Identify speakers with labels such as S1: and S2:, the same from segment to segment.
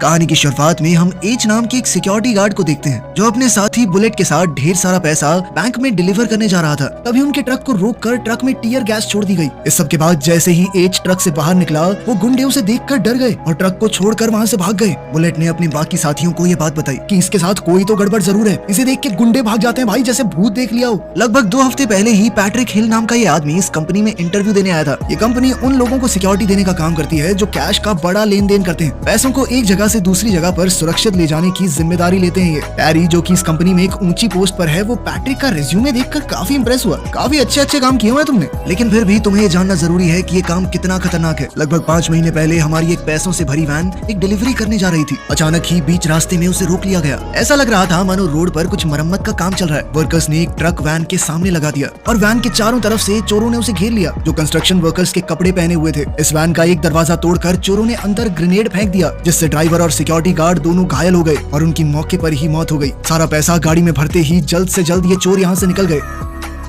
S1: कहानी की शुरुआत में हम एच नाम के एक सिक्योरिटी गार्ड को देखते हैं जो अपने साथी बुलेट के साथ ढेर सारा पैसा बैंक में डिलीवर करने जा रहा था। तभी उनके ट्रक को रोककर ट्रक में टीयर गैस छोड़ दी गई। इस सब के बाद जैसे ही एच ट्रक से बाहर निकला वो गुंडे उसे देखकर डर गए और ट्रक को छोड़कर वहाँ से भाग गए। बुलेट ने अपने बाकी साथियों को ये बात बताई कि इसके साथ कोई तो गड़बड़ जरूर है। इसे देख के गुंडे भाग जाते हैं भाई, जैसे भूत देख लिया हो। लगभग 2 हफ्ते पहले ही पैट्रिक हिल नाम का ये आदमी इस कंपनी में इंटरव्यू देने आया था। ये कंपनी उन लोगों को सिक्योरिटी देने का काम करती है जो कैश का बड़ा लेन देन करते हैं। पैसों को एक जगह से दूसरी जगह पर सुरक्षित ले जाने की जिम्मेदारी लेते हैं। ये पैरी जो कि इस कंपनी में एक ऊंची पोस्ट पर है, वो पैट्रिक का रिज्यूमे देखकर काफी इंप्रेस हुआ। काफी अच्छे काम किए हुए तुमने, लेकिन फिर भी तुम्हें ये जानना जरूरी है कि ये काम कितना खतरनाक है। लगभग 5 महीने पहले हमारी एक पैसों से भरी वैन एक डिलीवरी करने जा रही थी। अचानक ही बीच रास्ते में उसे रोक लिया गया। ऐसा लग रहा था मानो रोड पर कुछ मरम्मत का काम चल रहा है। वर्कर्स ने एक ट्रक वैन के सामने लगा दिया और वैन के चारों तरफ से चोरों ने उसे घेर लिया जो कंस्ट्रक्शन वर्कर्स के कपड़े पहने हुए थे। इस वैन का एक दरवाजा तोड़कर चोरों ने अंदर ग्रेनेड फेंक दिया, जिससे ड्राइवर और सिक्योरिटी गार्ड दोनों घायल हो गए और उनकी मौके पर ही मौत हो गई। सारा पैसा गाड़ी में भरते ही जल्द से जल्द ये चोर यहाँ से निकल गए।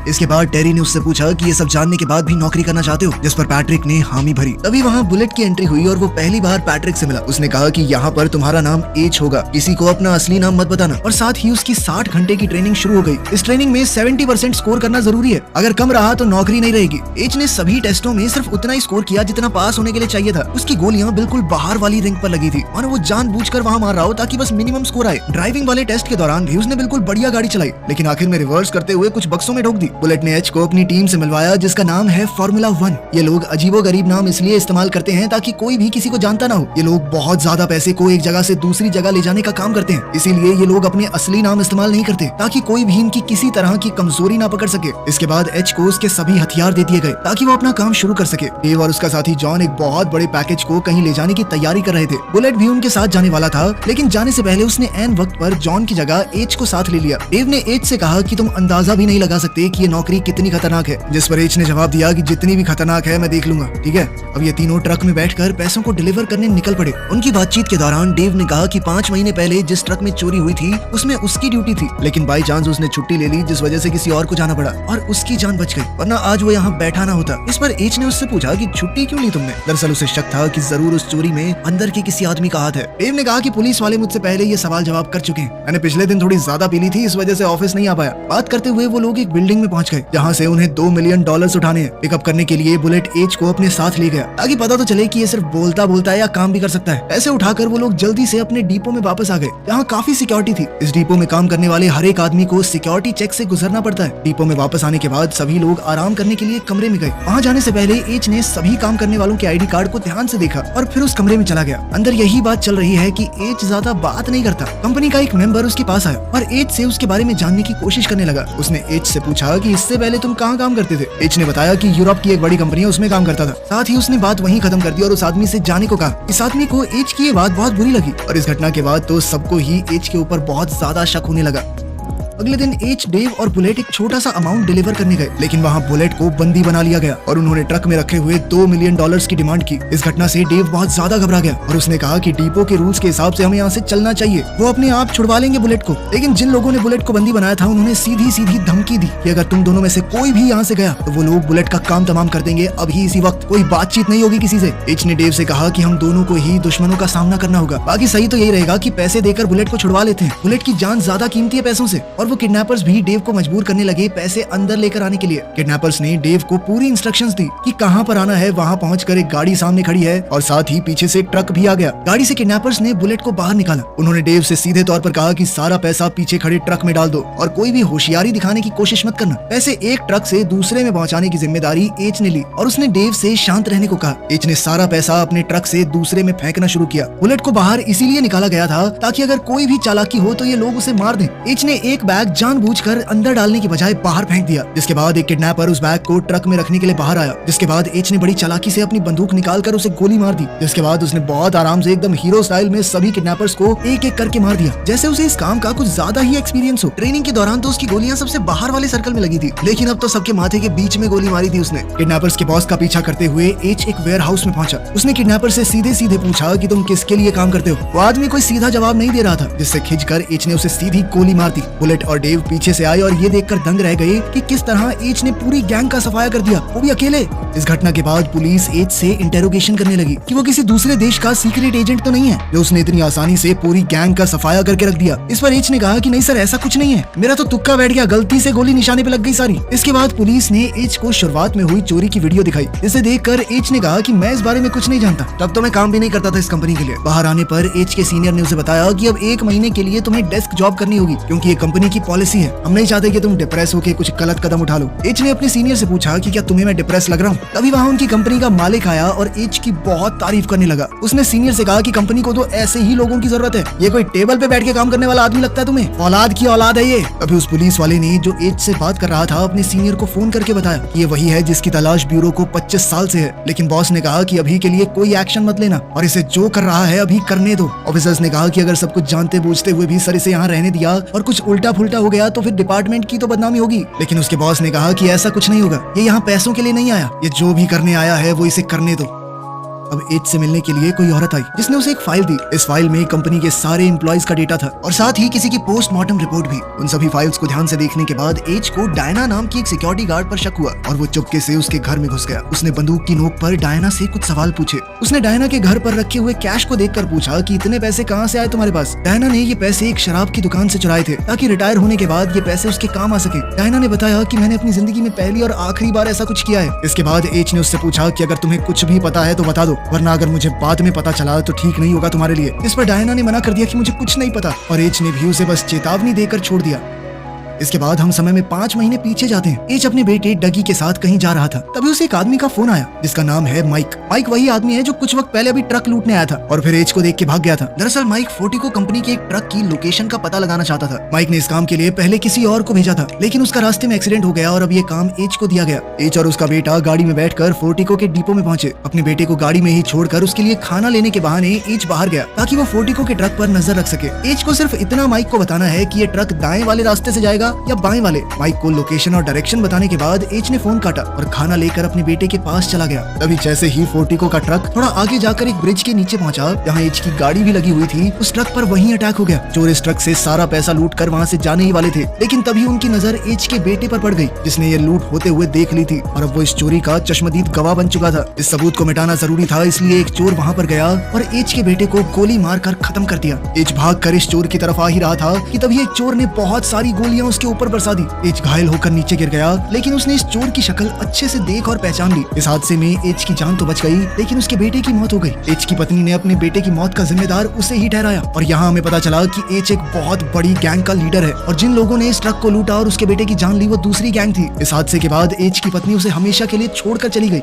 S1: इसके बाद टेरी ने उससे पूछा कि ये सब जानने के बाद भी नौकरी करना चाहते हो, जिस पर पैट्रिक ने हामी भरी। तभी वहाँ बुलेट की एंट्री हुई और वो पहली बार पैट्रिक से मिला। उसने कहा कि यहाँ पर तुम्हारा नाम एच होगा, किसी को अपना असली नाम मत बताना। और साथ ही उसकी 60 घंटे की ट्रेनिंग शुरू हो गई। इस ट्रेनिंग में 70% स्कोर करना जरूरी है, अगर कम रहा तो नौकरी नहीं रहेगी। एच ने सभी टेस्टों में सिर्फ उतना ही स्कोर किया जितना पास होने के लिए चाहिए था। उसकी गोलियां बिल्कुल बाहर वाली रिंग पर लगी थी और वो जानबूझकर वहाँ मार रहा हो ताकि बस मिनिमम स्कोर आए। ड्राइविंग वाले टेस्ट के दौरान भी उसने बिल्कुल बढ़िया गाड़ी चलाई, लेकिन आखिर में रिवर्स करते हुए कुछ बक्सों में ठोक दी। बुलेट ने एच को अपनी टीम से मिलवाया जिसका नाम है फॉर्मूला 1। ये लोग अजीबोगरीब नाम इसलिए इस्तेमाल करते हैं ताकि कोई भी किसी को जानता ना हो। ये लोग बहुत ज्यादा पैसे को एक जगह से दूसरी जगह ले जाने का काम करते हैं, इसीलिए ये लोग अपने असली नाम इस्तेमाल नहीं करते ताकि कोई भी इनकी किसी तरह की कमजोरी ना पकड़ सके। इसके बाद एच को उसके सभी हथियार दे दिए गए ताकि वो अपना काम शुरू कर सके। डेव और उसका साथी जॉन एक बहुत बड़े पैकेज को कहीं ले जाने की तैयारी कर रहे थे। बुलेट भी उनके साथ जाने वाला था, लेकिन जाने से पहले उसने ऐन वक्त पर जॉन की जगह एच को साथ ले लिया। डेव ने एच से कहा कि तुम अंदाजा भी नहीं लगा सकते कि ये नौकरी कितनी खतरनाक है, जिस पर एच ने जवाब दिया कि जितनी भी खतरनाक है मैं देख लूंगा, ठीक है। अब ये तीनों ट्रक में बैठकर पैसों को डिलीवर करने निकल पड़े। उनकी बातचीत के दौरान डेव ने कहा कि 5 महीने पहले जिस ट्रक में चोरी हुई थी उसमें उसकी ड्यूटी थी, लेकिन बाई चांस उसने छुट्टी ले ली जिस वजह से किसी और को जाना पड़ा और उसकी जान बच गई, वरना आज वो यहाँ बैठा ना होता। इस पर एच ने उससे पूछा कि छुट्टी क्यों ली तुमने। दरअसल उसे शक था कि जरूर उस चोरी में अंदर के किसी आदमी का हाथ है। डेव ने कहा कि पुलिस वाले मुझसे पहले ये सवाल जवाब कर चुके हैं, मैंने पिछले दिन थोड़ी ज्यादा पी ली थी, इस वजह से ऑफिस नहीं आ पाया। बात करते हुए वो लोग एक बिल्डिंग में पहुंच गए जहाँ से उन्हें $2 मिलियन उठाने हैं। पिकअप करने के लिए बुलेट एच को अपने साथ ले गया ताकि पता तो चले कि ये सिर्फ बोलता है या काम भी कर सकता है। ऐसे उठाकर वो लोग जल्दी से अपने डिपो में वापस आ गए जहाँ काफी सिक्योरिटी थी। इस डिपो में काम करने वाले हर एक आदमी को सिक्योरिटी चेक से गुजरना पड़ता है। डिपो में वापस आने के बाद सभी लोग आराम करने के लिए कमरे में गए। वहाँ जाने से पहले एच ने सभी काम करने वालों के ID कार्ड को ध्यान से देखा और फिर उस कमरे में चला गया। अंदर यही बात चल रही है कि एच ज्यादा बात नहीं करता। कंपनी का एक मेंबर उसके पास आया और एच से उसके बारे में जानने की कोशिश करने लगा। उसने एच से पूछा कि इससे पहले तुम कहाँ काम करते थे। एच ने बताया कि यूरोप की एक बड़ी कंपनी है, उसमें काम करता था। साथ ही उसने बात वहीं खत्म कर दी और उस आदमी से जाने को कहा। इस आदमी को एच की ये बात बहुत बुरी लगी और इस घटना के बाद तो सबको ही एच के ऊपर बहुत ज्यादा शक होने लगा। अगले दिन एच, डेव और बुलेट एक छोटा सा अमाउंट डिलीवर करने गए, लेकिन वहाँ बुलेट को बंदी बना लिया गया और उन्होंने ट्रक में रखे हुए $2 मिलियन की डिमांड की। इस घटना से डेव बहुत ज्यादा घबरा गया और उसने कहा कि डिपो के रूल्स के हिसाब से हमें यहाँ से चलना चाहिए, वो अपने आप छुड़वा लेंगे बुलेट को। लेकिन जिन लोगों ने बुलेट को बंदी बनाया था उन्होंने सीधी धमकी दी कि अगर तुम दोनों में से कोई भी यहाँ से गया तो वो लोग बुलेट का काम तमाम कर देंगे, अभी इसी वक्त, कोई बातचीत नहीं होगी किसी से। एच ने डेव से कहा कि हम दोनों को ही दुश्मनों का सामना करना होगा, बाकी सही तो यही रहेगा कि पैसे देकर बुलेट को छुड़वा लेते हैं। बुलेट की जान ज्यादा कीमती है पैसों से। और वो किडनैपर्स भी डेव को मजबूर करने लगे पैसे अंदर लेकर आने के लिए। किडनैपर्स ने डेव को पूरी इंस्ट्रक्शंस दी कि कहां पर आना है। वहां पहुंचकर एक गाड़ी सामने खड़ी है और साथ ही पीछे से एक ट्रक भी आ गया। गाड़ी से किडनैपर्स ने बुलेट को बाहर निकाला। उन्होंने डेव से सीधे तौर पर कहा कि सारा पैसा पीछे खड़े ट्रक में डाल दो और कोई भी होशियारी दिखाने की कोशिश मत करना। पैसे एक ट्रक से दूसरे में पहुंचाने की जिम्मेदारी एच ने ली और उसने डेव से शांत रहने को कहा। एच ने सारा पैसा अपने ट्रक से दूसरे में फेंकना शुरू किया। बुलेट को बाहर इसीलिए निकाला गया था ताकि अगर कोई भी चालाकी हो तो ये लोग उसे मार दें। एच ने एक बैग जानबूझकर अंदर डालने की बजाय बाहर फेंक दिया, जिसके बाद एक किडनैपर उस बैग को ट्रक में रखने के लिए बाहर आया। जिसके बाद एच ने बड़ी चालाकी से अपनी बंदूक निकालकर उसे गोली मार दी। जिसके बाद उसने बहुत आराम से एकदम हीरो स्टाइल में सभी किडनैपर्स को एक एक करके मार दिया, जैसे उसे इस काम का कुछ ज्यादा ही एक्सपीरियंस हो। ट्रेनिंग के दौरान तो उसकी गोलियां सबसे बाहर वाले सर्कल में लगी थी, लेकिन अब तो सबके माथे के बीच में गोली मारी थी उसने। किडनैपर्स के बॉस का पीछा करते हुए एच एक वेयर हाउस में पहुंचा। उसने किडनैपर से सीधे पूछा कि तुम किसके लिए काम करते हो। वो आदमी कोई सीधा जवाब नहीं दे रहा था, जिससे खिंचकर एच ने उसे सीधी गोली मार दी। बुलेट बुलेट और डेव पीछे से आए और ये देखकर दंग रह गए कि किस तरह एच ने पूरी गैंग का सफाया कर दिया, वो भी अकेले। इस घटना के बाद पुलिस एच से इंटेरोगेशन करने लगी कि वो किसी दूसरे देश का सीक्रेट एजेंट तो नहीं है जो उसने इतनी आसानी से पूरी गैंग का सफाया करके रख दिया। इस पर एच ने कहा कि नहीं सर, ऐसा कुछ नहीं है, मेरा तो तुक्का बैठ गया, गलती से गोली निशाने पे लग गई सारी। इसके बाद पुलिस ने एच को शुरुआत में हुई चोरी की वीडियो दिखाई। इसे देखकर एच ने कहा कि मैं इस बारे में कुछ नहीं जानता, तब तो मैं काम भी नहीं करता था इस कंपनी के लिए। बाहर आने पर एच के सीनियर ने उसे बताया कि अब 1 महीने के लिए तुम्हें डेस्क जॉब करनी होगी क्योंकि ये कंपनी की पॉलिसी है, हम नहीं चाहते कि तुम डिप्रेस होकर कुछ गलत कदम उठा लो। एच ने अपने सीनियर से पूछा कि क्या तुम्हें मैं डिप्रेस लग रहा हूँ। तभी वहाँ उनकी कंपनी का मालिक आया और एच की बहुत तारीफ करने लगा। उसने सीनियर से कहा कि कंपनी को तो ऐसे ही लोगों की जरूरत है, ये कोई टेबल पे बैठ के काम करने वाला आदमी लगता है तुम्हें, औलाद की औलाद है ये। तभी उस पुलिस वाले ने जो एच से बात कर रहा था अपने सीनियर को फोन करके बताया कि ये वही है जिसकी तलाश ब्यूरो को 25 साल से है, लेकिन बॉस ने कहा कि अभी के लिए कोई एक्शन मत लेना और इसे जो कर रहा है अभी करने दो। ऑफिसर्स ने कहा कि अगर सब कुछ जानते बूझते हुए भी सर इसे यहाँ रहने दिया और कुछ उल्टा फुल्टा हो गया तो फिर डिपार्टमेंट की तो बदनामी होगी। लेकिन उसके बॉस ने कहा कि ऐसा कुछ नहीं होगा, ये यहाँ पैसों के लिए नहीं आया, ये जो भी करने आया है वो इसे करने दो। अब एच से मिलने के लिए कोई औरत आई जिसने उसे एक फाइल दी। इस फाइल में कंपनी के सारे एम्प्लॉइज का डेटा था और साथ ही किसी की पोस्टमार्टम रिपोर्ट भी। उन सभी फाइल्स को ध्यान से देखने के बाद एच को डायना नाम की एक सिक्योरिटी गार्ड पर शक हुआ और वो चुपके से उसके घर में घुस गया। उसने बंदूक की नोक पर डायना से कुछ सवाल पूछे। उसने डायना के घर पर रखे हुए कैश को देखकर पूछा कि इतने पैसे कहाँ से आए तुम्हारे पास। डायना ने ये पैसे एक शराब की दुकान से चुराए थे ताकि रिटायर होने के बाद ये पैसे उसके काम आ सके। डायना ने बताया कि मैंने अपनी जिंदगी में पहली और आखिरी बार ऐसा कुछ किया है। इसके बाद एच ने उससे पूछा कि अगर तुम्हें कुछ भी पता है तो बता दो, वरना अगर मुझे बाद में पता चला तो ठीक नहीं होगा तुम्हारे लिए। इस पर डायना ने मना कर दिया कि मुझे कुछ नहीं पता और एच ने भी उसे बस चेतावनी देकर छोड़ दिया। इसके बाद हम समय में 5 महीने पीछे जाते हैं। एच अपने बेटे डगी के साथ कहीं जा रहा था, तभी उसे एक आदमी का फोन आया जिसका नाम है माइक। माइक वही आदमी है जो कुछ वक्त पहले अभी ट्रक लूटने आया था और फिर एच को देख के भाग गया था। दरअसल माइक फोर्टिको कंपनी के एक ट्रक की लोकेशन का पता लगाना चाहता था। माइक ने इस काम के लिए पहले किसी और को भेजा था, लेकिन उसका रास्ते में एक्सीडेंट हो गया और अब ये काम एच को दिया गया। एच और उसका बेटा गाड़ी में बैठकर फोर्टिको के डिपो में पहुंचे। अपने बेटे को गाड़ी में ही छोड़कर उसके लिए खाना लेने के बहाने एच बाहर गया ताकि वो फोर्टिको के ट्रक पर नजर रख सके। एच को सिर्फ इतना माइक को बताना है कि ये ट्रक दाएं वाले रास्ते से जाएगा या बाएं वाले। माइक को लोकेशन और डायरेक्शन बताने के बाद एच ने फोन काटा और खाना लेकर अपने बेटे के पास चला गया। तभी जैसे ही फोर्टिको का ट्रक थोड़ा आगे जाकर एक ब्रिज के नीचे पहुंचा जहां एच की गाड़ी भी लगी हुई थी, उस ट्रक पर वहीं अटैक हो गया। चोर इस ट्रक से सारा पैसा लूट कर वहां से जाने ही वाले थे, लेकिन तभी उनकी नजर एच के बेटे पर पड़ गई जिसने ये लूट होते हुए देख ली थी और अब वो इस चोरी का चश्मदीद गवाह बन चुका था। इस सबूत को मिटाना जरूरी था, इसलिए एक चोर वहां पर गया और एच के बेटे को गोली मारकर खत्म कर दिया। एच भाग कर इस चोर की तरफ आ ही रहा था कि तभी एक चोर ने बहुत सारी गोलियां उसके ऊपर बरसा दी। एच घायल होकर नीचे गिर गया, लेकिन उसने इस चोर की शक्ल अच्छे से देख और पहचान ली। इस हादसे में एच की जान तो बच गई, लेकिन उसके बेटे की मौत हो गई। एच की पत्नी ने अपने बेटे की मौत का जिम्मेदार उसे ही ठहराया और यहाँ हमें पता चला कि एच एक बहुत बड़ी गैंग का लीडर है और जिन लोगों ने इस ट्रक को लूटा और उसके बेटे की जान ली वो दूसरी गैंग थी। इस हादसे के बाद एच की पत्नी उसे हमेशा के लिए छोड़कर चली गई।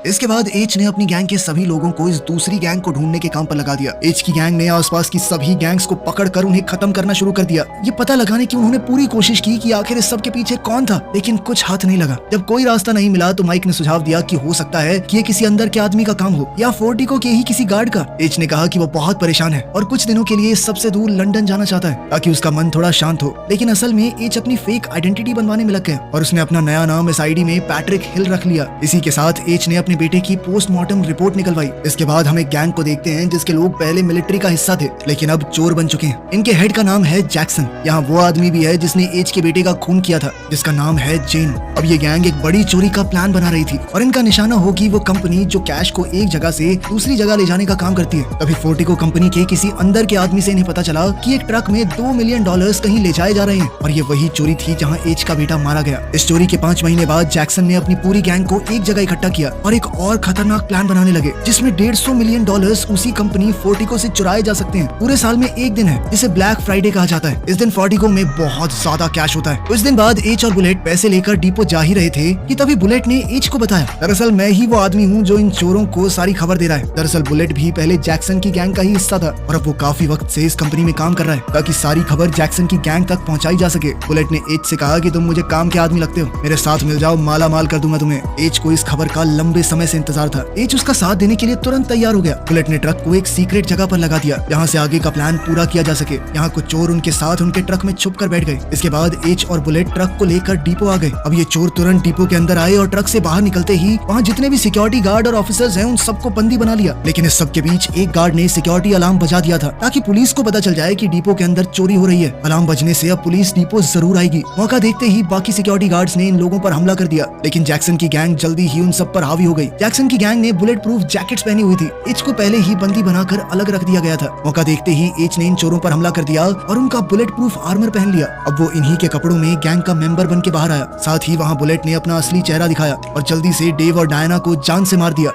S1: इसके बाद एच ने अपनी गैंग के सभी लोगों को इस दूसरी गैंग को ढूंढने के काम पर लगा दिया। एच की गैंग ने आसपास की सभी गैंग्स को पकड़कर उन्हें खत्म करना शुरू कर दिया। ये पता लगाने की उन्होंने पूरी कोशिश की कि आखिर इस सब के पीछे कौन था, लेकिन कुछ हाथ नहीं लगा। जब कोई रास्ता नहीं मिला तो माइक ने सुझाव दिया कि हो सकता है कि ये किसी अंदर के आदमी का काम हो या फोर्टिको के ही किसी गार्ड का। एच ने कहा कि वो बहुत परेशान है और कुछ दिनों के लिए सबसे दूर लंदन जाना चाहता है ताकि उसका मन थोड़ा शांत हो। लेकिन असल में एच अपनी फेक आइडेंटिटी बनवाने में लग गया और उसने अपना नया नाम इस आईडी में पैट्रिक हिल रख लिया। इसी के साथ एच ने अपने बेटे की पोस्टमार्टम रिपोर्ट निकलवाई। इसके बाद हम एक गैंग को देखते हैं जिसके लोग पहले मिलिट्री का हिस्सा थे लेकिन अब चोर बन चुके हैं। इनके हेड का नाम है जैक्सन। यहाँ वो आदमी भी है जिसने एच के बेटे का खून किया था जिसका नाम है जेन। अब ये गैंग एक बड़ी चोरी का प्लान बना रही थी और इनका निशाना होगी वो कंपनी जो कैश को एक जगह से दूसरी जगह ले जाने का काम करती है। तभी फोर्टिको कंपनी के किसी अंदर के आदमी से इन्हें पता चला कि एक ट्रक में $2 मिलियन कहीं ले जाए जा रहे हैं और ये वही चोरी थी जहाँ एच का बेटा मारा गया। इस चोरी के 5 महीने बाद जैक्सन ने अपनी पूरी गैंग को एक जगह इकट्ठा किया और एक और खतरनाक प्लान बनाने लगे जिसमें $150 मिलियन उसी कंपनी फोर्टिको से चुराए जा सकते हैं। पूरे साल में एक दिन है जिसे ब्लैक फ्राइडे कहा जाता है। इस दिन फोर्टिको में बहुत ज्यादा कैश होता है। कुछ दिन बाद एच और बुलेट पैसे लेकर डिपो जा ही रहे थे कि तभी बुलेट ने एच को बताया, दरअसल मैं ही वो आदमी हूँ जो इन चोरों को सारी खबर दे रहा है। दरअसल बुलेट भी पहले जैक्सन की गैंग का ही हिस्सा था और अब वो काफी वक्त से इस कंपनी में काम कर रहा है ताकि सारी खबर जैक्सन की गैंग तक पहुंचाई जा सके। बुलेट ने एच से कहा कि तुम मुझे काम के आदमी लगते हो, मेरे साथ मिल जाओ, माला माल कर दूंगा तुम्हें। एच को इस खबर का लंबे इस समय से इंतजार था। एच उसका साथ देने के लिए तुरंत तैयार हो गया। बुलेट ने ट्रक को एक सीक्रेट जगह पर लगा दिया जहाँ से आगे का प्लान पूरा किया जा सके। यहाँ कुछ चोर उनके साथ उनके ट्रक में छुप कर बैठ गए। इसके बाद एच और बुलेट ट्रक को लेकर डिपो आ गए। अब ये चोर तुरंत डिपो के अंदर आए और ट्रक से बाहर निकलते ही वहाँ जितने भी सिक्योरिटी गार्ड और ऑफिसर्स हैं उन सबको बंदी बना लिया। लेकिन इस सब के बीच एक गार्ड ने सिक्योरिटी अलार्म बजा दिया था ताकि पुलिस को पता चल जाए कि डिपो के अंदर चोरी हो रही है। अलार्म बजने से अब पुलिस डिपो जरूर आएगी। मौका देखते ही बाकी सिक्योरिटी गार्ड्स ने इन लोगों पर हमला कर दिया, लेकिन जैक्सन की गैंग जल्दी ही उन सब पर हावी हो गई। जैक्सन की गैंग ने बुलेट प्रूफ जैकेट्स पहनी हुई थी। एच को पहले ही बंदी बनाकर अलग रख दिया गया था। मौका देखते ही एच ने इन चोरों पर हमला कर दिया और उनका बुलेट प्रूफ आर्मर पहन लिया। अब वो इन्हीं के कपड़ों में गैंग का मेंबर बन के बाहर आया। साथ ही वहाँ बुलेट ने अपना असली चेहरा दिखाया और जल्दी से डेव और डायना को जान से मार दिया।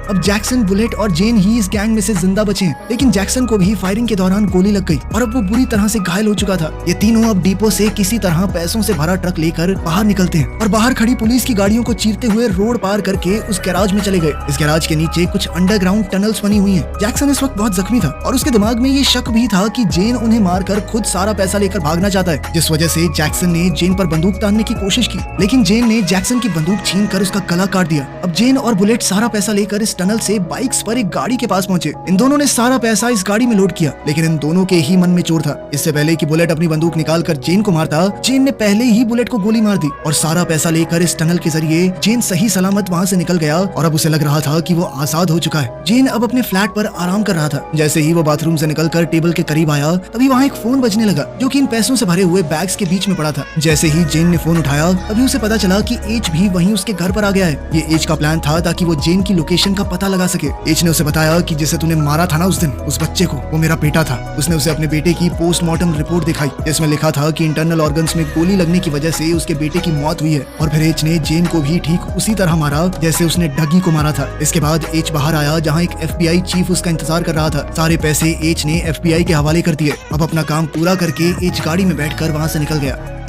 S1: अब जैक्सन, बुलेट और जेन ही इस गैंग में से जिंदा बचे हैं, लेकिन जैक्सन को भी फायरिंग के दौरान गोली लग गई और अब वो बुरी तरह से घायल हो चुका था। ये तीनों अब डिपो से किसी तरह पैसों से भरा ट्रक लेकर बाहर निकलते हैं और बाहर खड़ी पुलिस की गाड़ियों को चीरते हुए रोड पार करके उस गैराज में चले गए। इस गैराज के नीचे कुछ अंडरग्राउंड टनल्स बनी हुई हैं। जैक्सन इस वक्त बहुत जख्मी था और उसके दिमाग में ये शक भी था कि जेन उन्हें मारकर खुद सारा पैसा लेकर भागना चाहता है, जिस वजह से जैक्सन ने जेन पर बंदूक तानने की कोशिश की, लेकिन जेन ने जैक्सन की बंदूक छीन कर उसका गला काट दिया। अब जेन और बुलेट सारा पैसा लेकर इस टनल से बाइक्स पर एक गाड़ी के पास पहुंचे। इन दोनों ने सारा पैसा इस गाड़ी में लोड किया, लेकिन इन दोनों के ही मन में चोर था। इससे पहले कि बुलेट अपनी बंदूक निकालकर जेन को मारता, जेन ने पहले ही बुलेट को गोली मार दी और सारा पैसा लेकर इस टनल के जरिए जेन सही सलामत वहाँ से निकल गया और अब उसे लग रहा था कि वो आजाद हो चुका है। जेन अब अपने फ्लैट पर आराम कर रहा था। जैसे ही वो बाथरूम से निकलकर टेबल के करीब आया, तभी वहाँ एक फोन बजने लगा जो कि इन पैसों से भरे हुए बैग्स के बीच में पड़ा था। जैसे ही जेन ने फोन उठाया, तभी उसे पता चला कि एच भी वहीं उसके घर पर आ गया है। ये एच का प्लान था ताकि वो जेन की लोकेशन का पता लगा सके। एच ने उसे बताया कि जिसे तूने मारा था ना उस दिन, उस बच्चे को, वो मेरा बेटा था। उसने उसे अपने बेटे की पोस्टमार्टम रिपोर्ट दिखाई, जिसमें लिखा था कि इंटरनल ऑर्गन्स में गोली लगने की वजह से उसके बेटे की मौत हुई है। और फिर एच ने जेन को भी ठीक उसी तरह मारा जैसे उसने डगी को मारा था। इसके बाद एच बाहर आया जहाँ एक FBI चीफ उसका इंतजार कर रहा था। सारे पैसे एच ने FBI के हवाले कर दिए। अब अपना काम पूरा करके एच गाड़ी में बैठकर वहाँ से निकल गया।